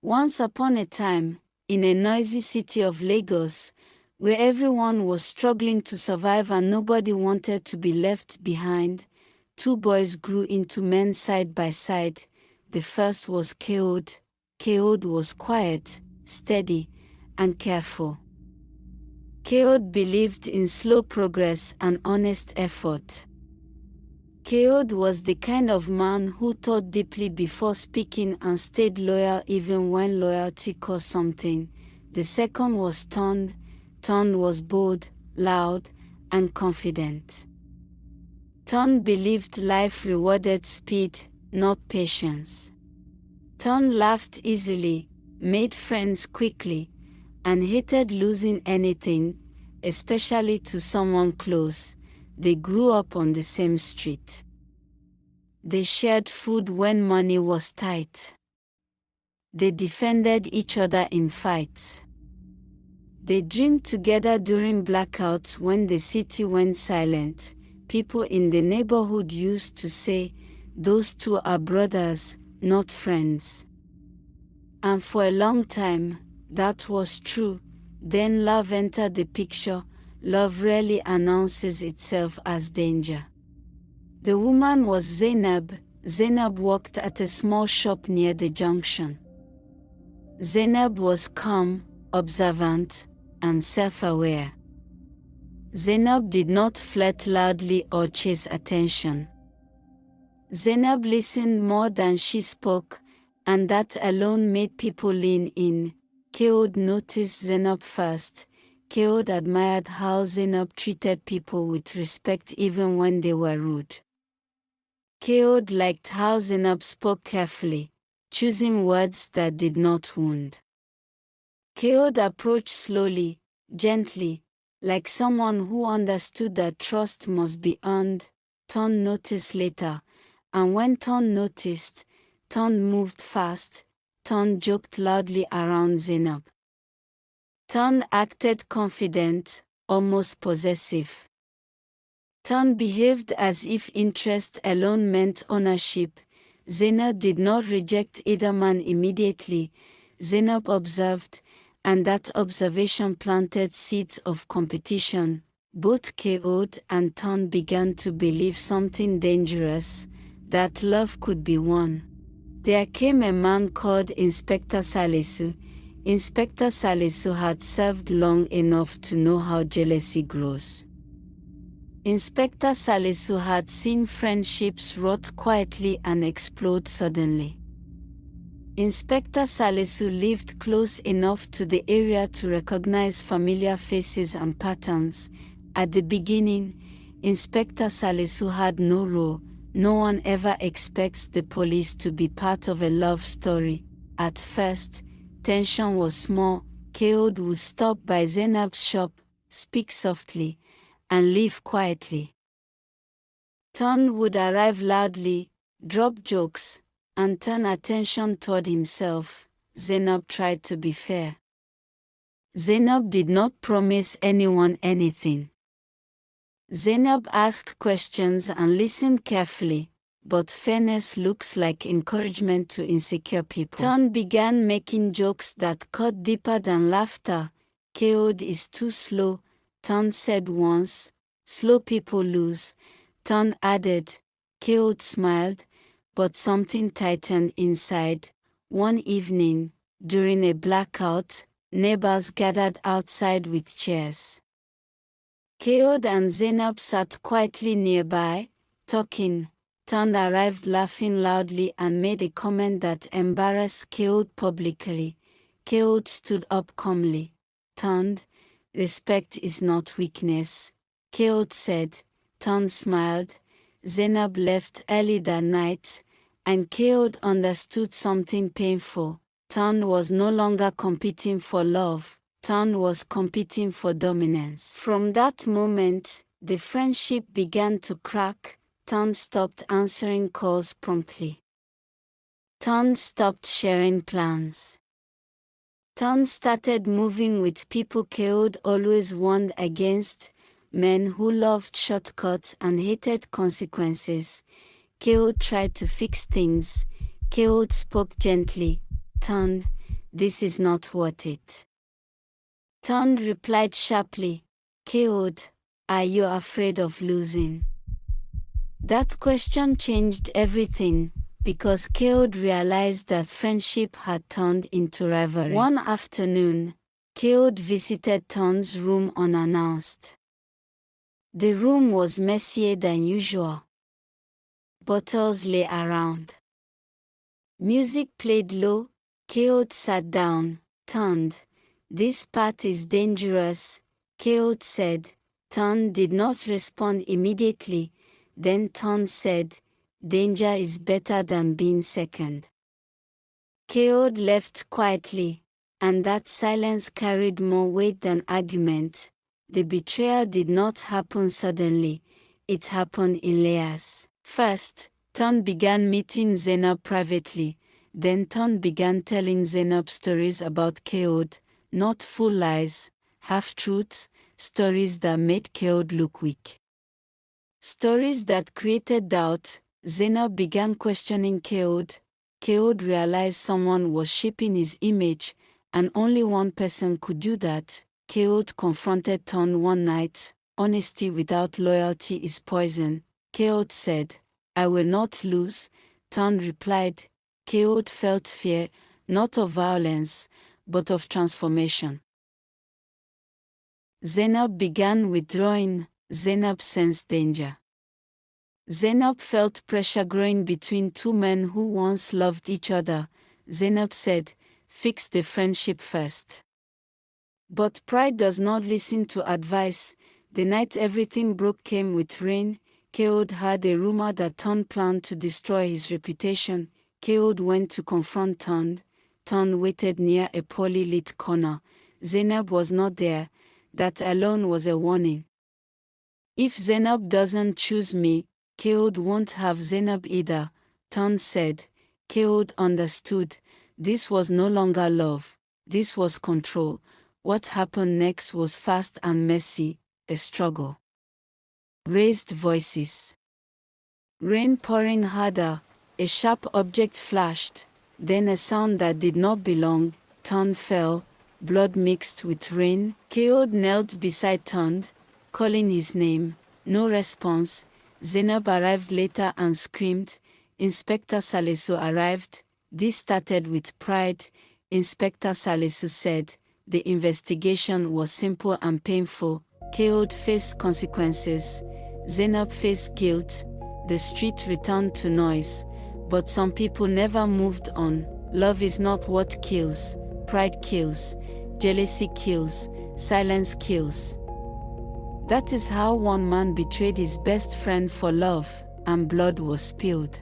Once upon a time, in a noisy city of Lagos, where everyone was struggling to survive and nobody wanted to be left behind, two boys grew into men side by side. The first was Kayode. Kayode was quiet, steady, and careful. Kayode believed in slow progress and honest effort. Kayode was the kind of man who thought deeply before speaking and stayed loyal even when loyalty cost something. The second was Tunde. Tunde was bold, loud, and confident. Tunde believed life rewarded speed, not patience. Tunde laughed easily, made friends quickly, and hated losing anything, especially to someone close. They grew up on the same street. They shared food when money was tight. They defended each other in fights. They dreamed together during blackouts when the city went silent. People in the neighborhood used to say, "Those two are brothers, not friends." And for a long time, that was true. Then love entered the picture. Love rarely announces itself as danger. The woman was Zainab. Zainab worked at a small shop near the junction. Zainab was calm, observant, and self-aware. Zainab did not flirt loudly or chase attention. Zainab listened more than she spoke, and that alone made people lean in. Kayode noticed Zainab first. Kayode admired how Zainab treated people with respect even when they were rude. Kayode liked how Zainab spoke carefully, choosing words that did not wound. Kayode approached slowly, gently, like someone who understood that trust must be earned. Tunde noticed later, and when Tunde noticed, Tunde moved fast. Tunde joked loudly around Zainab. Tunde acted confident, almost possessive. Tunde behaved as if interest alone meant ownership. Zainab did not reject either man immediately. Zainab observed, and that observation planted seeds of competition. Both Kayode and Tunde began to believe something dangerous, that love could be won. There came a man called Inspector Salisu. Inspector Salisu had served long enough to know how jealousy grows. Inspector Salisu had seen friendships rot quietly and explode suddenly. Inspector Salisu lived close enough to the area to recognize familiar faces and patterns. At the beginning, Inspector Salisu had no role. No one ever expects the police to be part of a love story. At first, tension was small. Kayode would stop by Zainab's shop, speak softly, and leave quietly. Tunde would arrive loudly, drop jokes, and turn attention toward himself. Zainab tried to be fair. Zainab did not promise anyone anything. Zainab asked questions and listened carefully, but fairness looks like encouragement to insecure people. Tunde began making jokes that cut deeper than laughter. Kayode is too slow, Tunde said once. Slow people lose. Tunde added. Kayode smiled, but something tightened inside. One evening, during a blackout, neighbors gathered outside with chairs. Kayode and Zainab sat quietly nearby, talking. Tunde arrived laughing loudly and made a comment that embarrassed Kayode publicly. Kayode stood up calmly. Tunde, respect is not weakness, Kayode said. Tunde smiled. Zainab left early that night, and Kayode understood something painful. Tunde was no longer competing for love. Tunde was competing for dominance. From that moment, the friendship began to crack. Tunde stopped answering calls promptly. Tunde stopped sharing plans. Tunde started moving with people Kayode always warned against, men who loved shortcuts and hated consequences. Kayode tried to fix things. Kayode spoke gently. Tunde, This is not worth it. Tunde replied sharply, Kayode, are you afraid of losing? That question changed everything, because Kayode realized that friendship had turned into rivalry. One afternoon, Kayode visited Tunde's room unannounced. The room was messier than usual. Bottles lay around. Music played low. Kayode sat down. Tunde, this path is dangerous, Kayode said. Tunde did not respond immediately. Then Tunde said, danger is better than being second. Kayode left quietly, and that silence carried more weight than argument. The betrayal did not happen suddenly, it happened in layers. First, Tunde began meeting Zainab privately. Then Tunde began telling Zainab stories about Kayode, not full lies, half-truths, stories that made Kayode look weak. Stories that created doubt. Zainab began questioning Kayode. Kayode realized someone was shaping his image, and only one person could do that. Kayode confronted Tunde one night. Honesty without loyalty is poison, Kayode said. I will not lose, Tunde replied. Kayode felt fear, not of violence, but of transformation. Zainab began withdrawing. Zainab sensed danger. Zainab felt pressure growing between two men who once loved each other. Zainab said, fix the friendship first. But pride does not listen to advice. The night everything broke came with rain. Kayode heard a rumor that Tunde planned to destroy his reputation. Kayode went to confront Tunde. Tunde waited near a poorly lit corner. Zainab was not there. That alone was a warning. If Zainab doesn't choose me, Kayode won't have Zainab either, Tunde said. Kayode understood. This was no longer love. This was control. What happened next was fast and messy, a struggle. Raised voices. Rain pouring harder, a sharp object flashed, then a sound that did not belong. Tunde fell, blood mixed with rain. Kayode knelt beside Tunde, calling his name. No response. Zainab arrived later and screamed. Inspector Salisu arrived. This started with pride. Inspector Salisu said, the investigation was simple and painful. Kayode faced consequences. Zainab faced guilt. The street returned to noise. But some people never moved on. Love is not what kills. Pride kills. Jealousy kills. Silence kills. That is how one man betrayed his best friend for love, and blood was spilled.